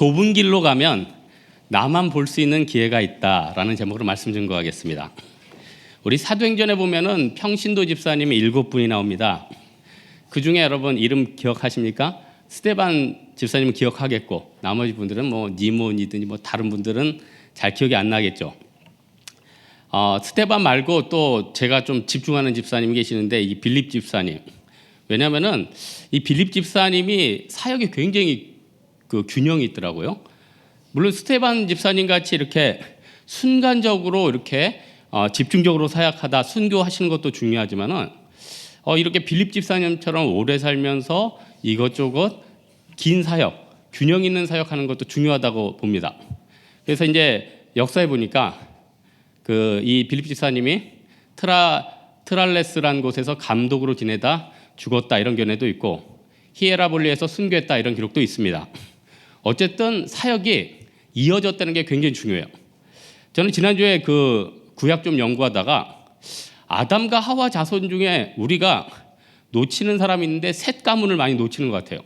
좁은 길로 가면 나만 볼 수 있는 기회가 있다라는 제목으로 말씀 증거하겠습니다. 우리 사도행전에 보면은 평신도 집사님이 7분이 나옵니다. 그 중에 여러분 이름 기억하십니까? 스데반 집사님은 기억하겠고 나머지 분들은 뭐 니몬이든지 뭐 다른 분들은 잘 기억이 안 나겠죠. 스데반 말고 또 제가 좀 집중하는 집사님이 계시는데 이 빌립 집사님. 왜냐하면은 이 빌립 집사님이 사역이 굉장히 그 균형이 있더라고요. 물론 스데반 집사님 같이 이렇게 순간적으로 이렇게 집중적으로 사역하다 순교하시는 것도 중요하지만은 이렇게 빌립 집사님처럼 오래 살면서 이것저것 긴 사역, 균형 있는 사역하는 것도 중요하다고 봅니다. 그래서 이제 역사에 보니까 이 빌립 집사님이 트랄레스라는 곳에서 감독으로 지내다 죽었다 이런 견해도 있고 히에라볼리에서 순교했다 이런 기록도 있습니다. 어쨌든 사역이 이어졌다는 게 굉장히 중요해요. 저는 지난주에 그 구약 좀 연구하다가 아담과 하와 자손 중에 우리가 놓치는 사람이 있는데 셋 가문을 많이 놓치는 것 같아요.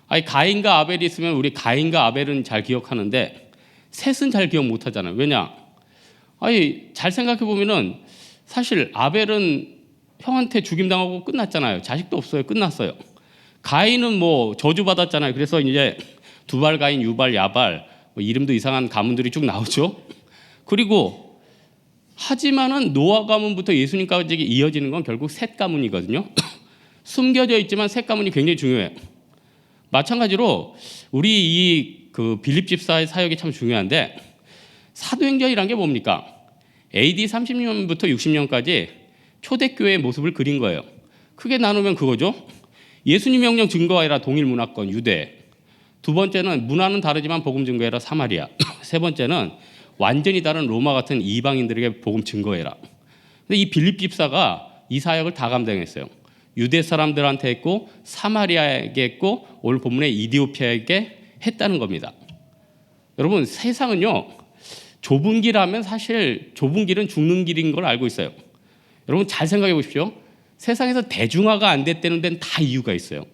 아니 가인과 아벨이 있으면 우리 가인과 아벨은 잘 기억하는데 셋은 잘 기억 못 하잖아요. 왜냐? 아니 잘 생각해 보면은 사실 아벨은 형한테 죽임당하고 끝났잖아요. 자식도 없어요. 끝났어요. 가인은 뭐 저주받았잖아요. 그래서 이제 두발 가인, 유발, 야발 뭐 이름도 이상한 가문들이 쭉 나오죠. 그리고 하지만은 노아 가문부터 예수님까지 이어지는 건 결국 셋 가문이거든요. 숨겨져 있지만 셋 가문이 굉장히 중요해요. 마찬가지로 우리 그 빌립 집사의 사역이 참 중요한데 사도행전이란 게 뭡니까? AD 30년부터 60년까지 초대교회의 모습을 그린 거예요. 크게 나누면 그거죠. 예수님 명령 증거하라 동일 문화권 유대. 두 번째는 문화는 다르지만 복음 증거해라 사마리아. 세 번째는 완전히 다른 로마 같은 이방인들에게 복음 증거해라. 근데 이 빌립 집사가 이 사역을 다 감당했어요. 유대 사람들한테 했고 사마리아에게 했고 오늘 본문에 이디오피아에게 했다는 겁니다. 여러분 세상은요 좁은 길 하면 사실 좁은 길은 죽는 길인 걸 알고 있어요. 여러분 잘 생각해 보십시오. 세상에서 대중화가 안 됐다는 데는 다 이유가 있어요.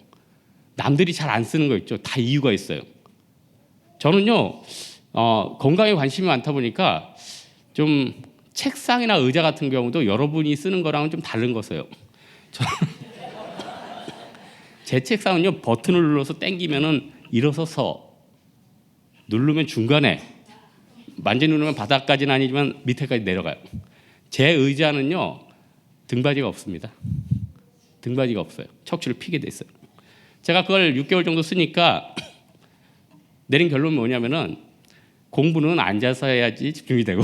남들이 잘 안 쓰는 거 있죠. 다 이유가 있어요. 저는요 건강에 관심이 많다 보니까 좀 책상이나 의자 같은 경우도 여러분이 쓰는 거랑은 좀 다른 거세요. 제 책상은요 버튼을 눌러서 당기면은 일어서서 누르면 중간에 완전히 누르면 바닥까지는 아니지만 밑에까지 내려가요. 제 의자는요 등받이가 없습니다. 등받이가 없어요. 척추를 피게 돼 있어요. 제가 그걸 6개월 정도 쓰니까 내린 결론은 뭐냐면은 공부는 앉아서 해야지 집중이 되고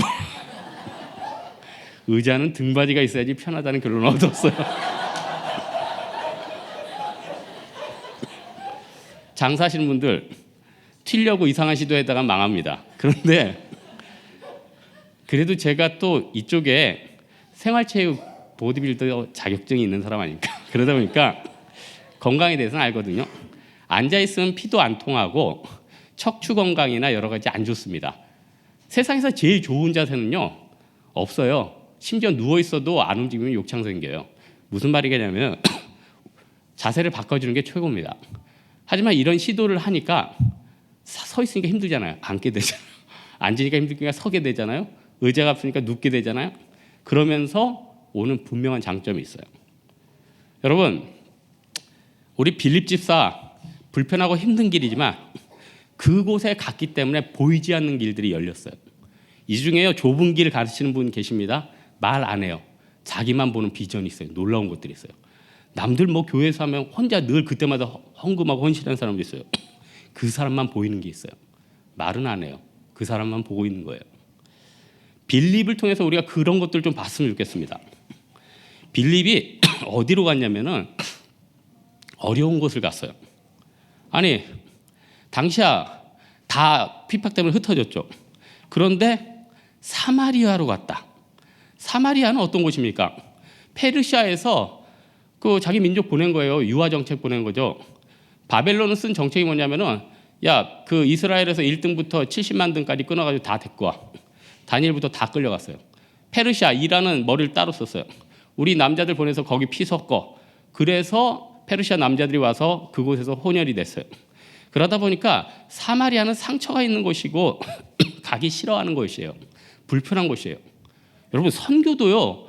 의자는 등받이가 있어야지 편하다는 결론을 얻었어요. 장사하시는 분들 튀려고 이상한 시도에다가 망합니다. 그런데 그래도 제가 또 이쪽에 생활체육 보디빌더 자격증이 있는 사람 아닙니까? 그러다 보니까 건강에 대해서는 알거든요. 앉아있으면 피도 안 통하고 척추 건강이나 여러 가지 안 좋습니다. 세상에서 제일 좋은 자세는요 없어요. 심지어 누워있어도 안 움직이면 욕창 생겨요. 무슨 말이냐면 자세를 바꿔주는 게 최고입니다. 하지만 이런 시도를 하니까 서 있으니까 힘들잖아요. 앉게 되잖아요. 앉으니까 힘드니까 서게 되잖아요. 의자가 없으니까 눕게 되잖아요. 그러면서 오는 분명한 장점이 있어요. 여러분 우리 빌립 집사 불편하고 힘든 길이지만 그곳에 갔기 때문에 보이지 않는 길들이 열렸어요. 이 중에요 좁은 길을 가르치는 분 계십니다. 말 안 해요. 자기만 보는 비전이 있어요. 놀라운 것들이 있어요. 남들 뭐 교회에서 하면 혼자 늘 그때마다 헌금하고 헌신하는 사람도 있어요. 그 사람만 보이는 게 있어요. 말은 안 해요. 그 사람만 보고 있는 거예요. 빌립을 통해서 우리가 그런 것들 좀 봤으면 좋겠습니다. 빌립이 어디로 갔냐면은 어려운 곳을 갔어요. 아니 당시야 다 핍박 때문에 흩어졌죠. 그런데 사마리아로 갔다. 사마리아는 어떤 곳입니까? 페르시아에서 그 자기 민족 보낸 거예요. 유화 정책 보낸 거죠. 바벨론은 쓴 정책이 뭐냐면은 야, 그 이스라엘에서 1등부터 70만 등까지 끊어가지고 다 데리고 와. 다니엘부터 다 끌려갔어요. 페르시아, 이란은 머리를 따로 썼어요. 우리 남자들 보내서 거기 피 섞어. 그래서 페르시아 남자들이 와서 그곳에서 혼혈이 됐어요. 그러다 보니까 사마리아는 상처가 있는 곳이고 가기 싫어하는 곳이에요. 불편한 곳이에요. 여러분 선교도요.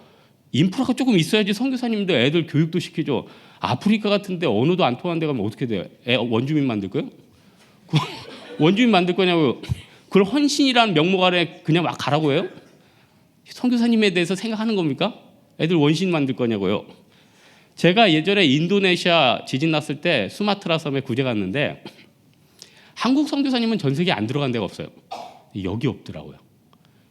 인프라가 조금 있어야지 선교사님도 애들 교육도 시키죠. 아프리카 같은데 언어도 안 통하는 데 가면 어떻게 돼요? 원주민 만들 거예요? 원주민 만들 거냐고요? 그걸 헌신이라는 명목 아래 그냥 막 가라고 해요? 선교사님에 대해서 생각하는 겁니까? 애들 원신 만들 거냐고요? 제가 예전에 인도네시아 지진 났을 때 수마트라 섬에 구제 갔는데 한국 선교사님은 전 세계에 안 들어간 데가 없어요. 여기 없더라고요.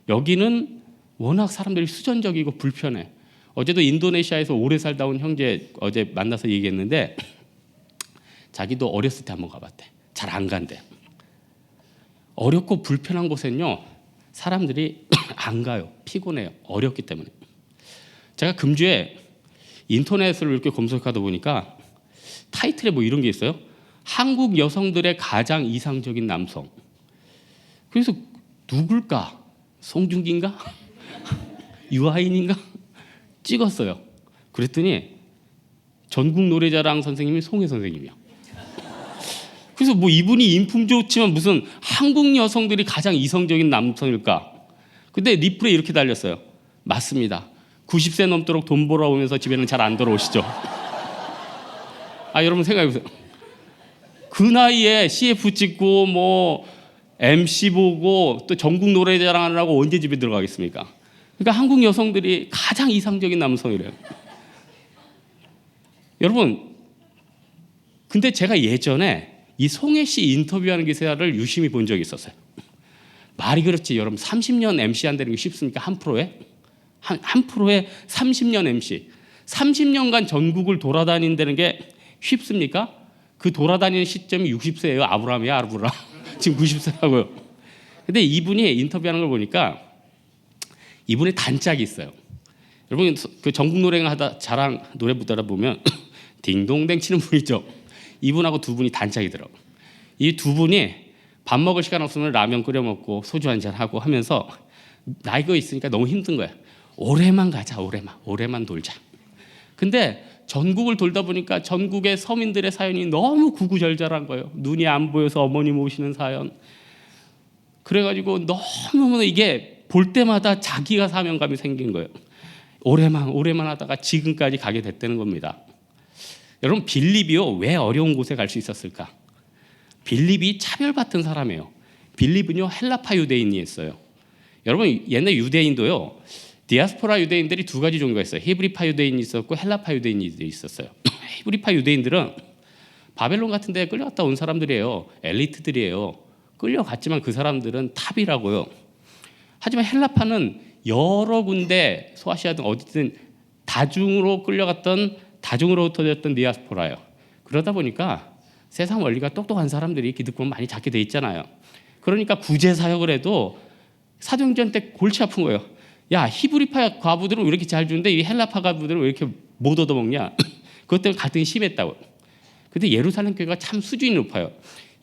여기는 워낙 사람들이 수전적이고 불편해. 어제도 인도네시아에서 오래 살다 온 형제 어제 만나서 얘기했는데 자기도 어렸을 때 한번 가봤대. 잘 안 간대. 어렵고 불편한 곳엔요 사람들이 안 가요. 피곤해요. 어렵기 때문에. 제가 금주에 인터넷을 이렇게 검색하다 보니까 타이틀에 뭐 이런 게 있어요. 한국 여성들의 가장 이상적인 남성. 그래서 누굴까? 송중기인가? 유아인인가? 찍었어요. 그랬더니 전국 노래자랑 선생님이 송혜 선생님이야. 그래서 뭐 이분이 인품 좋지만 무슨 한국 여성들이 가장 이성적인 남성일까? 근데 리플에 이렇게 달렸어요. 맞습니다. 90세 넘도록 돈 벌어오면서 집에는 잘 안 들어오시죠. 여러분 생각해보세요. 그 나이에 CF 찍고 뭐 MC 보고 또 전국 노래자랑 하느라고 언제 집에 들어가겠습니까? 그러니까 한국 여성들이 가장 이상적인 남성이래요. 여러분, 근데 제가 예전에 이 송혜 씨 인터뷰하는 기사를 유심히 본 적이 있었어요. 말이 그렇지 여러분 30년 MC 한다는 게 쉽습니까? 한 프로에? 한 프로에 30년 MC 30년간 전국을 돌아다닌다는 게 쉽습니까? 그 돌아다니는 시점이 60세예요. 아브라함이야 아브라함. 지금 90세라고요. 근데 이분이 인터뷰하는 걸 보니까 이분의 단짝이 있어요. 여러분 그 전국 노래를 하다 자랑 노래 부르다 보면 딩동댕 치는 분 있죠. 이분하고 두 분이 단짝이더라고요. 이 두 분이 밥 먹을 시간 없으면 라면 끓여 먹고 소주 한잔 하고 하면서 나이가 있으니까 너무 힘든 거야. 올해만 가자. 올해만 돌자. 근데 전국을 돌다 보니까 전국의 서민들의 사연이 너무 구구절절한 거예요. 눈이 안 보여서 어머니 모시는 사연. 그래가지고 너무 이게 볼 때마다 자기가 사명감이 생긴 거예요. 올해만 하다가 지금까지 가게 됐다는 겁니다. 여러분 빌립이요 왜 어려운 곳에 갈 수 있었을까? 빌립이 차별받던 사람이에요. 빌립은요 헬라파 유대인이었어요. 여러분 옛날 유대인도요 디아스포라 유대인들이 두 가지 종류가 있어요. 히브리파 유대인이 있었고 헬라파 유대인이 있었어요. 히브리파 유대인들은 바벨론 같은 데에 끌려갔다 온 사람들이에요. 엘리트들이에요. 끌려갔지만 그 사람들은 탑이라고요. 하지만 헬라파는 여러 군데 소아시아 등 어디든 다중으로 끌려갔던 다중으로 흩어졌던 디아스포라예요. 그러다 보니까 세상 원리가 똑똑한 사람들이 기득권 많이 잡게 돼 있잖아요. 그러니까 구제 사역을 해도 사도행전 때 골치 아픈 거예요. 야 히브리파 과부들은 왜 이렇게 잘 주는데 이 헬라파 과부들은 왜 이렇게 못 얻어먹냐. 그것 때문에 갈등이 심했다고. 근데 예루살렘 교회가 참 수준이 높아요.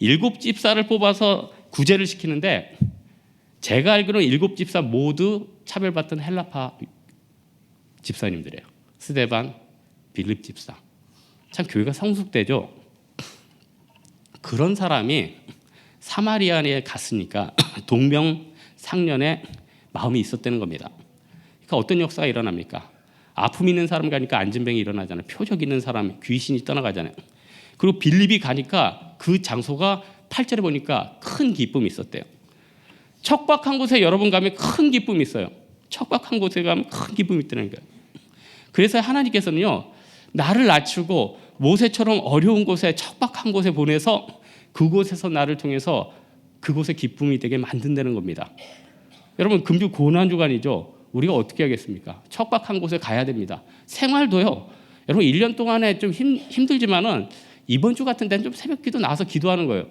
7집사를 뽑아서 구제를 시키는데 제가 알기로는 7집사 모두 차별받던 헬라파 집사님들이에요. 스데반, 빌립 집사. 참 교회가 성숙되죠. 그런 사람이 사마리아에 갔으니까 동명상련의 마음이 있었다는 겁니다. 그러니까 어떤 역사가 일어납니까? 아픔 있는 사람 가니까 안진병이 일어나잖아요. 표적 있는 사람, 귀신이 떠나가잖아요. 그리고 빌립이 가니까 그 장소가 8절에 보니까 큰 기쁨이 있었대요. 척박한 곳에 여러분 가면 큰 기쁨이 있어요. 척박한 곳에 가면 큰 기쁨이 있다는 거예요. 그래서 하나님께서는요. 나를 낮추고 모세처럼 어려운 곳에 척박한 곳에 보내서 그곳에서 나를 통해서 그곳에 기쁨이 되게 만든다는 겁니다. 여러분 금주 고난주간이죠. 우리가 어떻게 하겠습니까? 척박한 곳에 가야 됩니다. 생활도요. 여러분 1년 동안에 좀 힘들지만은 이번 주 같은 데는 좀 새벽기도 나와서 기도하는 거예요.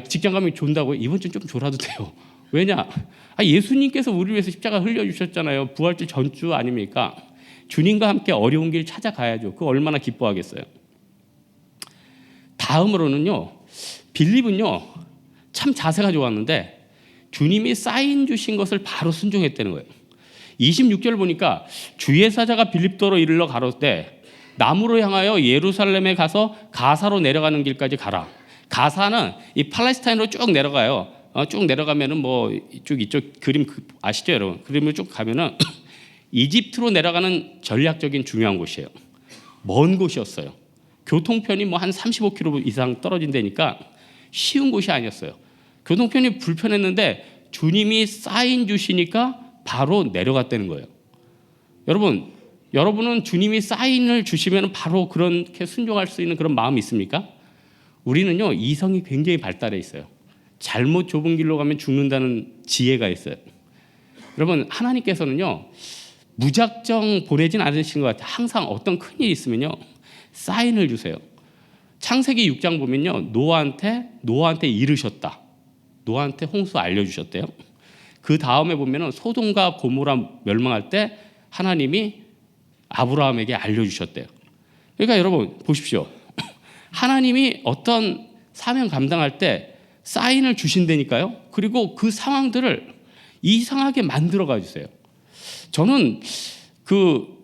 직장 가면 존다고요? 이번 주는 좀 졸아도 돼요. 왜냐? 예수님께서 우리를 위해서 십자가 흘려주셨잖아요. 부활절 전주 아닙니까? 주님과 함께 어려운 길 찾아가야죠. 그거 얼마나 기뻐하겠어요. 다음으로는요. 빌립은요. 참 자세가 좋았는데 주님이 사인 주신 것을 바로 순종했다는 거예요. 26절 보니까 주의 사자가 빌립도로 이르러 가로되 남으로 향하여 예루살렘에 가서 가사로 내려가는 길까지 가라. 가사는 이 팔레스타인으로 쭉 내려가요. 쭉 내려가면은 뭐 이쪽 그림 아시죠, 여러분? 그림을 쭉 가면은 이집트로 내려가는 전략적인 중요한 곳이에요. 먼 곳이었어요. 교통편이 뭐 한 35km 이상 떨어진 데니까 쉬운 곳이 아니었어요. 교통편이 불편했는데 주님이 사인 주시니까 바로 내려갔다는 거예요. 여러분은 주님이 사인을 주시면 바로 그렇게 순종할 수 있는 그런 마음이 있습니까? 우리는요, 이성이 굉장히 발달해 있어요. 잘못 좁은 길로 가면 죽는다는 지혜가 있어요. 여러분, 하나님께서는요, 무작정 보내진 않으신 것 같아요. 항상 어떤 큰일이 있으면요, 사인을 주세요. 창세기 6장 보면요, 노아한테 이르셨다. 노아한테 홍수 알려주셨대요. 그 다음에 보면은 소돔과 고모라 멸망할 때 하나님이 아브라함에게 알려주셨대요. 그러니까 여러분 보십시오. 하나님이 어떤 사명 감당할 때 사인을 주신다니까요. 그리고 그 상황들을 이상하게 만들어가 주세요. 저는 그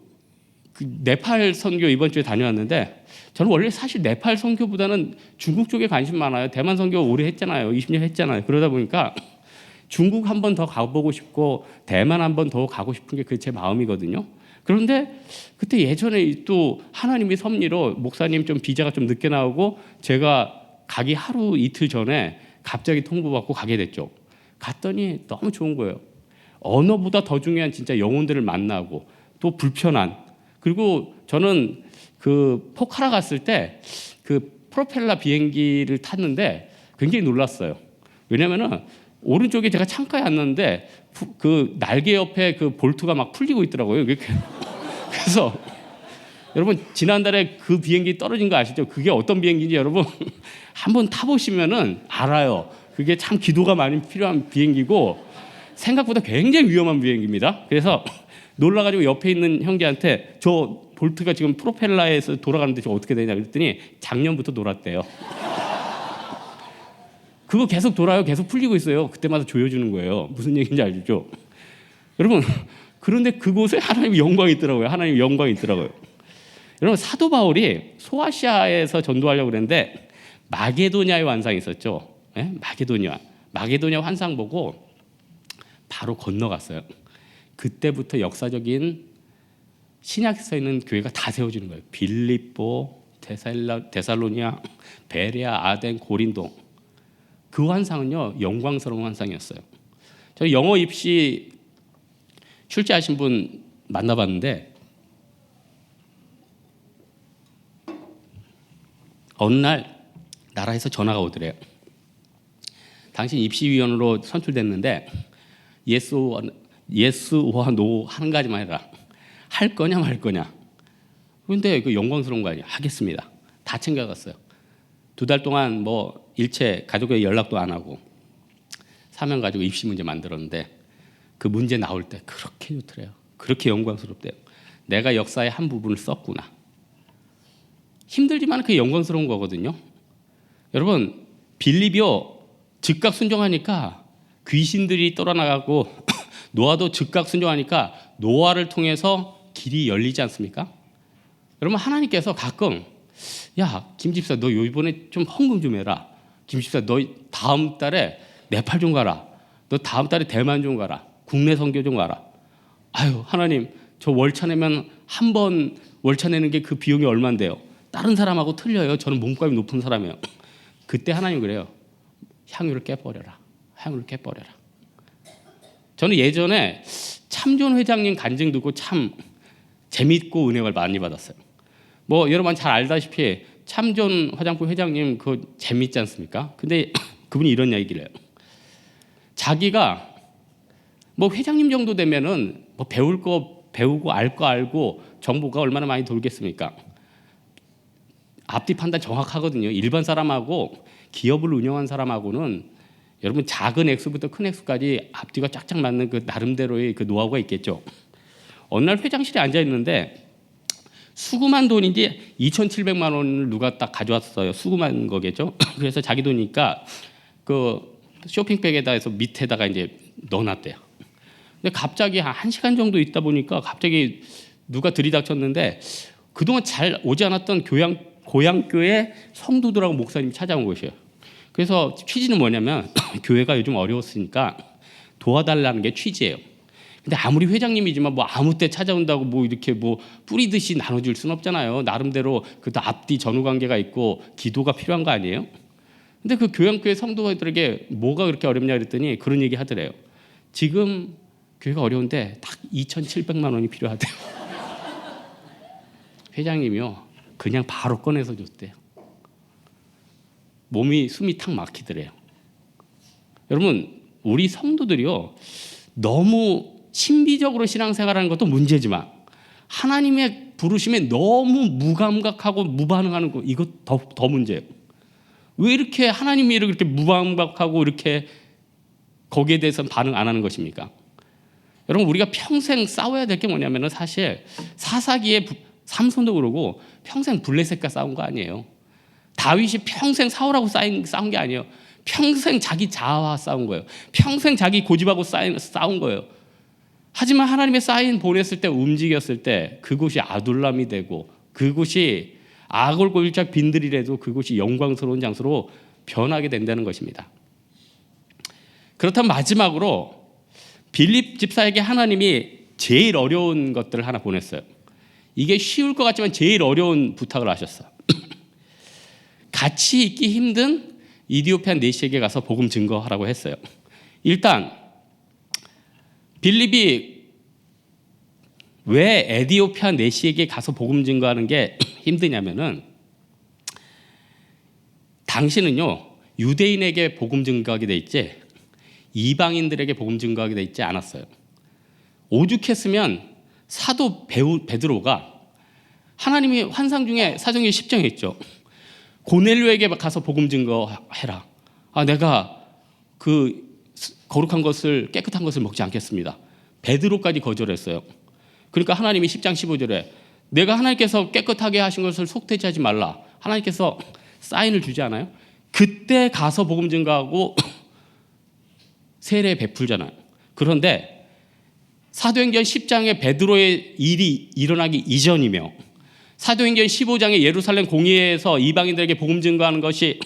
네팔 선교 이번 주에 다녀왔는데, 저는 원래 사실 네팔 선교보다는 중국 쪽에 관심 많아요. 대만 선교 오래 했잖아요. 20년 했잖아요. 그러다 보니까 중국 한 번 더 가보고 싶고 대만 한 번 더 가고 싶은 게 그 제 마음이거든요. 그런데 그때 예전에 또 하나님이 섭리로 목사님 좀 비자가 좀 늦게 나오고 제가 가기 하루 이틀 전에 갑자기 통보받고 가게 됐죠. 갔더니 너무 좋은 거예요. 언어보다 더 중요한 진짜 영혼들을 만나고 또 불편한, 그리고 저는 그 포카라 갔을 때 그 프로펠러 비행기를 탔는데 굉장히 놀랐어요. 왜냐면은 오른쪽에 제가 창가에 앉는데 그 날개 옆에 그 볼트가 막 풀리고 있더라고요. 그래서 여러분 지난달에 그 비행기 떨어진 거 아시죠? 그게 어떤 비행기인지 여러분 한번 타보시면은 알아요. 그게 참 기도가 많이 필요한 비행기고 생각보다 굉장히 위험한 비행기입니다. 그래서 놀라가지고 옆에 있는 형제한테 저 볼트가 지금 프로펠러에서 돌아가는데 저 어떻게 되냐 그랬더니 작년부터 놀았대요. 그거 계속 돌아요. 계속 풀리고 있어요. 그때마다 조여주는 거예요. 무슨 얘기인지 알죠? 여러분, 그런데 그곳에 하나님의 영광이 있더라고요. 하나님의 영광이 있더라고요. 여러분, 사도 바울이 소아시아에서 전도하려고 그랬는데 마게도냐의 환상이 있었죠. 네? 마게도냐 환상 보고 바로 건너갔어요. 그때부터 역사적인 신약에 있는 교회가 다 세워지는 거예요. 빌립보, 데살로니아, 베레아, 아덴, 고린도. 그 환상은요, 영광스러운 환상이었어요. 저 영어 입시 출제하신 분 만나봤는데 어느 날 나라에서 전화가 오더래요. 당신 입시위원으로 선출됐는데 예스와 노 한 가지만 해라. 할 거냐 말 거냐. 그런데 그 영광스러운 거 아니에요. 하겠습니다. 다 챙겨갔어요. 2달 동안 뭐 일체 가족에 연락도 안 하고 사명 가지고 입시 문제 만들었는데 그 문제 나올 때 그렇게 좋더래요. 그렇게 영광스럽대요. 내가 역사의 한 부분을 썼구나. 힘들지만 그게 영광스러운 거거든요. 여러분, 빌립이요 즉각 순종하니까 귀신들이 떠나가고 노아도 즉각 순종하니까 노아를 통해서 길이 열리지 않습니까? 여러분, 하나님께서 가끔 야, 김 집사 너 이번에 좀 헌금 좀 해라. 김 집사 너 다음 달에 네팔 좀 가라. 너 다음 달에 대만 좀 가라. 국내 선교 좀 가라. 아유, 하나님 저 월차 내면 한 번 월차 내는 게 그 비용이 얼마인데요. 다른 사람하고 틀려요. 저는 몸값이 높은 사람이에요. 그때 하나님 그래요. 향유를 깨버려라. 향유를 깨버려라. 저는 예전에 참존 회장님 간증 듣고 참 재밌고 은혜를 많이 받았어요. 뭐 여러분 잘 알다시피 참존 화장품 회장님 그 재밌지 않습니까? 근데 그분이 이런 얘기를 해요. 자기가 뭐 회장님 정도 되면은 뭐 배울 거 배우고 알 거 알고 정보가 얼마나 많이 돌겠습니까? 앞뒤 판단 정확하거든요. 일반 사람하고 기업을 운영한 사람하고는 여러분 작은 액수부터 큰 액수까지 앞뒤가 쫙쫙 맞는 그 나름대로의 그 노하우가 있겠죠. 어느 날 회장실에 앉아 있는데 수금한 돈인지 2,700만 원을 누가 딱 가져왔어요. 수금한 거겠죠. 그래서 자기 돈이니까 그 쇼핑백에다 해서 밑에다가 이제 넣어놨대요. 근데 갑자기 한 1시간 정도 있다 보니까 갑자기 누가 들이닥쳤는데 그동안 잘 오지 않았던 고향교회 성도들하고 목사님이 찾아온 것이에요. 그래서 취지는 뭐냐면 교회가 요즘 어려웠으니까 도와달라는 게 취지예요. 근데 아무리 회장님이지만 뭐 아무 때 찾아온다고 뭐 이렇게 뭐 뿌리듯이 나눠줄 수는 없잖아요. 나름대로 그것도 앞뒤 전후 관계가 있고 기도가 필요한 거 아니에요? 근데 그 교양교회 성도들에게 뭐가 그렇게 어렵냐 그랬더니 그런 얘기 하더래요. 지금 교회가 어려운데 딱 2,700만 원이 필요하대요. 회장님이요. 그냥 바로 꺼내서 줬대요. 숨이 탁 막히더래요. 여러분, 우리 성도들이요. 너무 신비적으로 신앙생활하는 것도 문제지만 하나님의 부르심에 너무 무감각하고 무반응하는 거, 이거 더 문제예요. 왜 이렇게 하나님이 이렇게 무감각하고 이렇게 거기에 대해서는 반응 안 하는 것입니까? 여러분, 우리가 평생 싸워야 될 게 뭐냐면은 사실 사사기의 삼손도 그러고 평생 블레셋과 싸운 거 아니에요. 다윗이 평생 사울하고 싸운 게 아니에요. 평생 자기 자아와 싸운 거예요. 평생 자기 고집하고 싸운 거예요. 하지만 하나님의 사인 보냈을 때, 움직였을 때 그곳이 아둘람이 되고 그곳이 악을 골짝 빈들이라도 그곳이 영광스러운 장소로 변하게 된다는 것입니다. 그렇다면 마지막으로 빌립 집사에게 하나님이 제일 어려운 것들을 하나 보냈어요. 이게 쉬울 것 같지만 제일 어려운 부탁을 하셨어요. 같이 있기 힘든 이디오피아 내시에게 가서 복음 증거하라고 했어요. 일단 빌립이 왜 에디오피아 내시에게 가서 복음 증거하는 게 힘드냐면은 당신은요 유대인에게 복음 증거하게 돼 있지 이방인들에게 복음 증거하게 돼 있지 않았어요. 오죽했으면 사도 베드로가 하나님이 환상 중에 사정에 십정했죠. 고넬료에게 가서 복음 증거해라. 내가 그 거룩한 것을 깨끗한 것을 먹지 않겠습니다. 베드로까지 거절했어요. 그러니까 하나님이 10장 15절에 내가 하나님께서 깨끗하게 하신 것을 속되지 하지 말라. 하나님께서 사인을 주지 않아요? 그때 가서 복음 증거하고 세례 베풀잖아요. 그런데 사도행전 10장에 베드로의 일이 일어나기 이전이며 사도행전 15장에 예루살렘 공회에서 이방인들에게 복음 증거하는 것이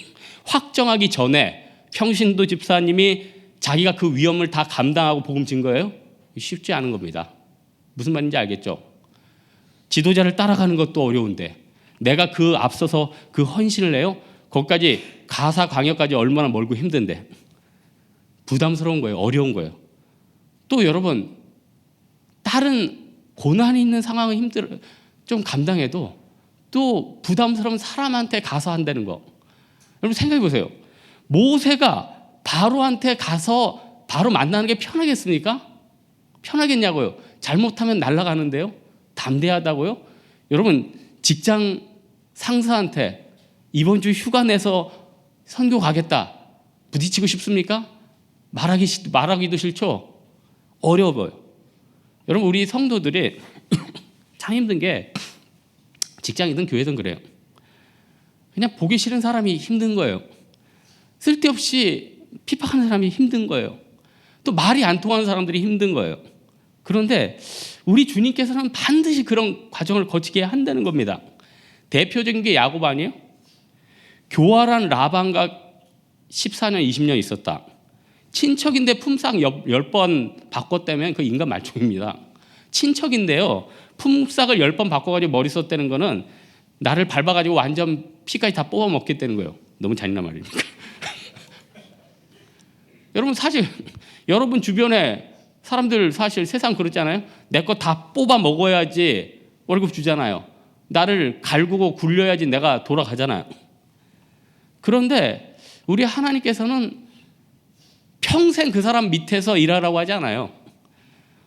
확정하기 전에 평신도 집사님이 자기가 그 위험을 다 감당하고 복음 증거해요? 쉽지 않은 겁니다. 무슨 말인지 알겠죠? 지도자를 따라가는 것도 어려운데 내가 그 앞서서 그 헌신을 해요? 거기까지 가사 광역까지 얼마나 멀고 힘든데 부담스러운 거예요. 어려운 거예요. 또 여러분 다른 고난이 있는 상황은 좀 감당해도 또 부담스러운 사람한테 가서 한다는 거. 여러분 생각해 보세요. 모세가 바로한테 가서 바로 만나는 게 편하겠습니까? 편하겠냐고요. 잘못하면 날아가는데요. 담대하다고요. 여러분 직장 상사한테 이번 주 휴가 내서 선교 가겠다 부딪히고 싶습니까? 말하기도 싫죠. 어려워요. 여러분 우리 성도들이 참 힘든 게 직장이든 교회든 그래요. 그냥 보기 싫은 사람이 힘든 거예요. 쓸데없이 핍박하는 사람이 힘든 거예요. 또 말이 안 통하는 사람들이 힘든 거예요. 그런데 우리 주님께서는 반드시 그런 과정을 거치게 한다는 겁니다. 대표적인 게 야곱 아니에요? 교활한 라반과 14년 20년 있었다. 친척인데 품삯 10번 바꿨다면 그 인간 말종입니다. 친척인데요 품삯을 10번 바꿔가지고 머리 썼다는 거는 나를 밟아가지고 완전 피까지 다 뽑아먹겠다는 거예요. 너무 잔인한 말입니까? 여러분 사실 여러분 주변에 사람들 사실 세상 그렇잖아요. 내 거 다 뽑아 먹어야지 월급 주잖아요. 나를 갈구고 굴려야지 내가 돌아가잖아요. 그런데 우리 하나님께서는 평생 그 사람 밑에서 일하라고 하지 않아요.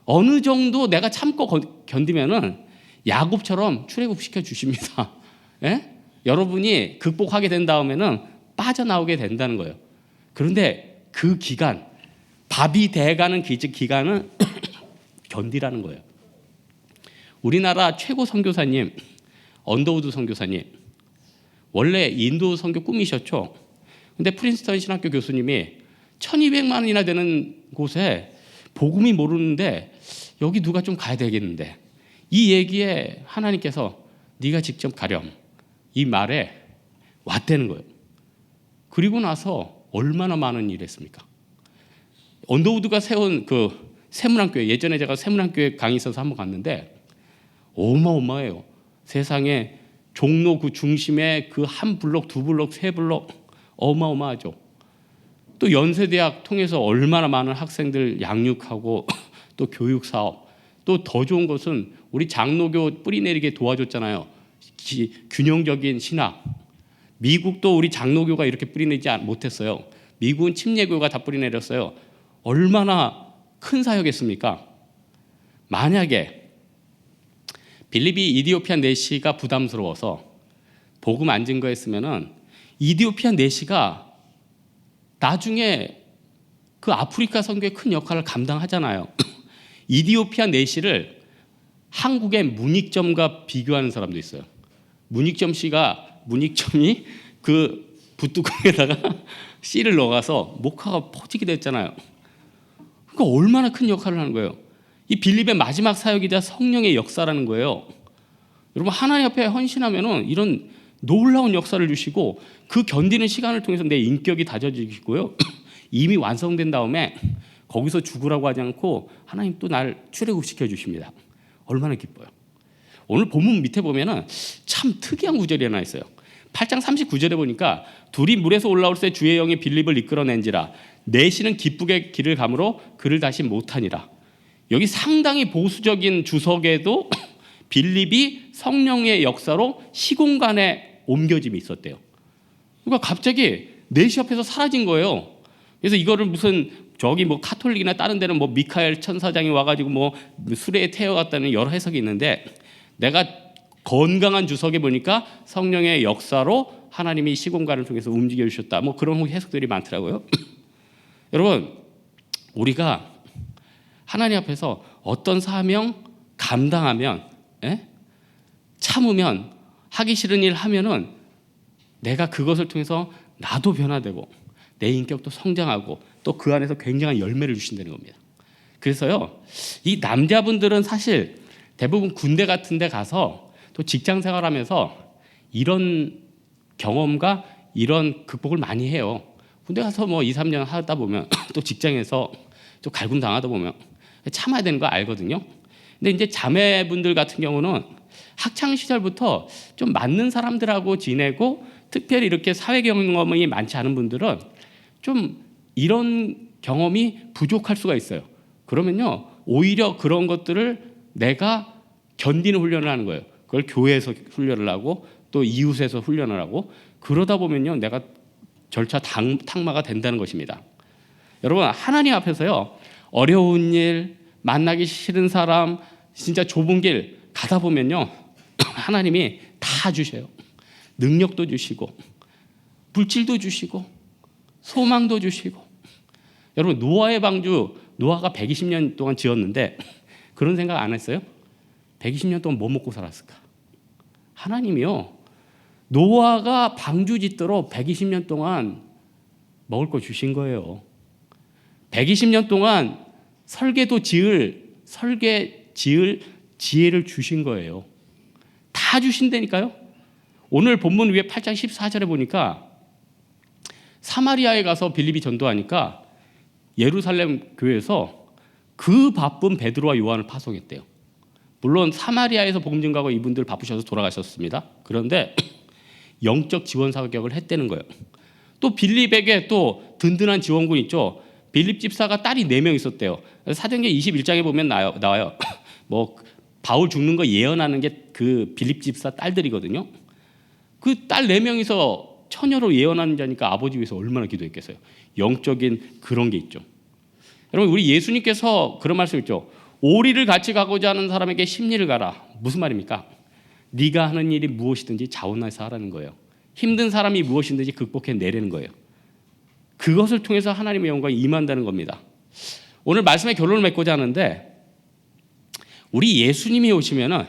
어느 정도 내가 참고 견디면은 야곱처럼 출애굽시켜 주십니다. 예? 여러분이 극복하게 된 다음에는 빠져나오게 된다는 거예요. 그런데 그 기간, 밥이 돼가는 기간은 견디라는 거예요. 우리나라 최고 선교사님 언더우드 선교사님 원래 인도 선교 꿈이셨죠. 근데 프린스턴 신학교 교수님이 1200만 원이나 되는 곳에 복음이 모르는데 여기 누가 좀 가야 되겠는데 이 얘기에 하나님께서 네가 직접 가렴 이 말에 왔다는 거예요. 그리고 나서 얼마나 많은 일을 했습니까? 언더우드가 세운 그 세문안교회, 예전에 제가 세문안교회 강의 있어서 한번 갔는데 어마어마해요. 세상에 종로 그 중심에 그 한 블록, 두 블록, 세 블록 어마어마하죠. 또 연세대학 통해서 얼마나 많은 학생들 양육하고 또 교육 사업, 또 더 좋은 것은 우리 장로교 뿌리내리게 도와줬잖아요. 균형적인 신학. 미국도 우리 장로교가 이렇게 뿌리내리지 못했어요. 미국은 침례교가 다 뿌리내렸어요. 얼마나 큰 사역했습니까? 만약에 빌립이 이디오피아 내시가 부담스러워서 복음 안 증거했으면은 이디오피아 내시가 나중에 그 아프리카 선교의 큰 역할을 감당하잖아요. 이디오피아 내시를 한국의 문익점과 비교하는 사람도 있어요. 문익점이 그 붓뚜껑에다가 씨를 넣어서 목화가 퍼지게 됐잖아요. 그러니까 얼마나 큰 역할을 하는 거예요. 이 빌립의 마지막 사역이자 성령의 역사라는 거예요. 여러분, 하나님 앞에 헌신하면은 이런 놀라운 역사를 주시고 그 견디는 시간을 통해서 내 인격이 다져지고요. 이미 완성된 다음에 거기서 죽으라고 하지 않고 하나님 또 나를 출애굽시켜 주십니다. 얼마나 기뻐요. 오늘 본문 밑에 보면은 참 특이한 구절이 하나 있어요. 8장 39절에 보니까 둘이 물에서 올라올 때 주의 영이 빌립을 이끌어낸지라 내시는 기쁘게 길을 가므로 그를 다시 못하니라. 여기 상당히 보수적인 주석에도 빌립이 성령의 역사로 시공간에 옮겨짐이 있었대요. 그러니까 갑자기 내시 앞에서 사라진 거예요. 그래서 이거를 무슨 저기 뭐 카톨릭이나 다른 데는 뭐 미카엘 천사장이 와가지고 뭐 수레에 태워갔다는 여러 해석이 있는데, 내가 건강한 주석에 보니까 성령의 역사로 하나님이 시공간을 통해서 움직여 주셨다. 뭐 그런 해석들이 많더라고요. 여러분, 우리가 하나님 앞에서 어떤 사명 감당하면, 참으면, 하기 싫은 일 하면은 내가 그것을 통해서 나도 변화되고 내 인격도 성장하고 또 그 안에서 굉장한 열매를 주신다는 겁니다. 그래서요, 이 남자분들은 사실 대부분 군대 같은 데 가서 또 직장 생활하면서 이런 경험과 이런 극복을 많이 해요. 군대 가서 뭐 2, 3년 하다 보면 또 직장에서 또 갈굼 당하다 보면 참아야 되는 거 알거든요. 근데 이제 자매분들 같은 경우는 학창 시절부터 좀 맞는 사람들하고 지내고 특별히 이렇게 사회 경험이 많지 않은 분들은 좀 이런 경험이 부족할 수가 있어요. 그러면요, 오히려 그런 것들을 내가 견디는 훈련을 하는 거예요. 그걸 교회에서 훈련을 하고 또 이웃에서 훈련을 하고, 그러다 보면요, 내가 절차 탁마가 된다는 것입니다. 여러분, 하나님 앞에서요, 어려운 일, 만나기 싫은 사람, 진짜 좁은 길 가다 보면요, 하나님이 다 주셔요. 능력도 주시고 물질도 주시고 소망도 주시고. 여러분, 노아의 방주, 노아가 120년 동안 지었는데 그런 생각 안 했어요? 120년 동안 뭐 먹고 살았을까? 하나님이요, 노아가 방주 짓도록 120년 동안 먹을 거 주신 거예요. 120년 동안 설계 지을 지혜를 주신 거예요. 다 주신다니까요. 오늘 본문 위에 8장 14절에 보니까 사마리아에 가서 빌립이 전도하니까 예루살렘 교회에서 그 바쁜 베드로와 요한을 파송했대요. 물론 사마리아에서 복음 증거하고 이분들 바쁘셔서 돌아가셨습니다. 그런데 영적 지원 사역을 했다는 거예요. 또 빌립에게 또 든든한 지원군 있죠. 빌립 집사가 딸이 4명 있었대요. 사도행전 21장에 보면 나와요. 뭐 바울 죽는 거 예언하는 게 그 빌립 집사 딸들이거든요. 그 딸 4명이서 처녀로 예언하는 자니까 아버지 위해서 얼마나 기도했겠어요. 영적인 그런 게 있죠. 여러분, 우리 예수님께서 그런 말씀 있죠. 오리를 같이 가고자 하는 사람에게 십리를 가라. 무슨 말입니까? 네가 하는 일이 무엇이든지 자원해서 하라는 거예요. 힘든 사람이 무엇이든지 극복해내라는 거예요. 그것을 통해서 하나님의 영광이 임한다는 겁니다. 오늘 말씀의 결론을 맺고자 하는데, 우리 예수님이 오시면은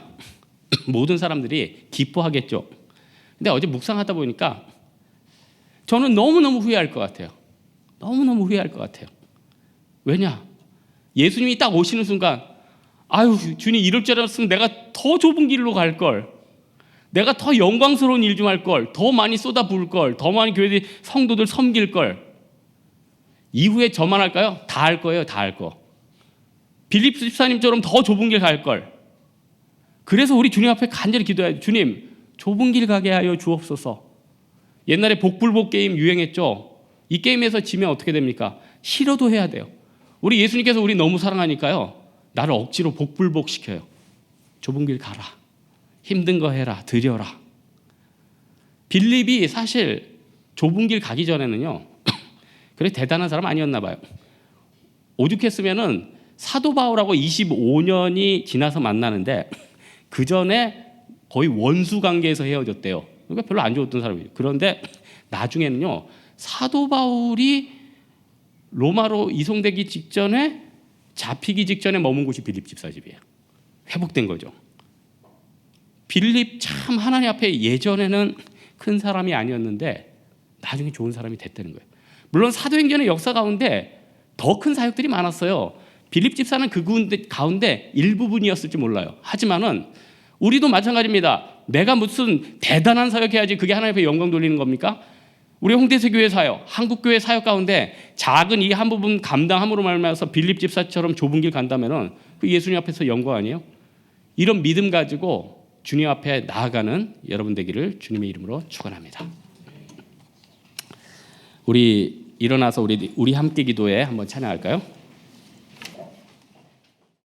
모든 사람들이 기뻐하겠죠. 근데 어제 묵상하다 보니까 저는 너무너무 후회할 것 같아요. 너무너무 후회할 것 같아요. 왜냐? 예수님이 딱 오시는 순간, 아유, 주님, 이럴 줄 알았으면 내가 더 좁은 길로 갈 걸. 내가 더 영광스러운 일 좀 할 걸, 더 많이 쏟아 부을 걸, 더 많이 교회 성도들 섬길 걸. 이후에 저만 할까요? 다 할 거예요. 다 할 거. 빌립 집사님처럼 더 좁은 길 갈 걸. 그래서 우리 주님 앞에 간절히 기도해야 돼. 주님, 좁은 길 가게 하여 주옵소서. 옛날에 복불복 게임 유행했죠. 이 게임에서 지면 어떻게 됩니까? 싫어도 해야 돼요. 우리 예수님께서 우리 너무 사랑하니까요, 나를 억지로 복불복 시켜요. 좁은 길 가라. 힘든 거 해라. 드려라. 빌립이 사실 좁은 길 가기 전에는요, 그래 대단한 사람 아니었나 봐요. 오죽했으면은 사도 바울하고 25년이 지나서 만나는데 그 전에 거의 원수 관계에서 헤어졌대요. 그러니까 별로 안 좋았던 사람이에요. 그런데 나중에는요, 사도 바울이 로마로 이송되기 직전에, 잡히기 직전에 머문 곳이 빌립 집사 집이에요. 회복된 거죠. 빌립 참 하나님 앞에 예전에는 큰 사람이 아니었는데 나중에 좋은 사람이 됐다는 거예요. 물론 사도행전의 역사 가운데 더 큰 사역들이 많았어요. 빌립 집사는 그 가운데 일부분이었을지 몰라요. 하지만은 우리도 마찬가지입니다. 내가 무슨 대단한 사역해야지 그게 하나님 앞에 영광 돌리는 겁니까? 우리 홍대세 교회 사역, 한국 교회 사역 가운데 작은 이 한 부분 감당함으로 말미암아서 빌립 집사처럼 좁은 길 간다면은 그 예수님 앞에서 영광 아니에요? 이런 믿음 가지고 주님 앞에 나아가는 여러분 되기를 주님의 이름으로 축원합니다. 우리 일어나서 우리 함께 기도에 한번 찬양할까요?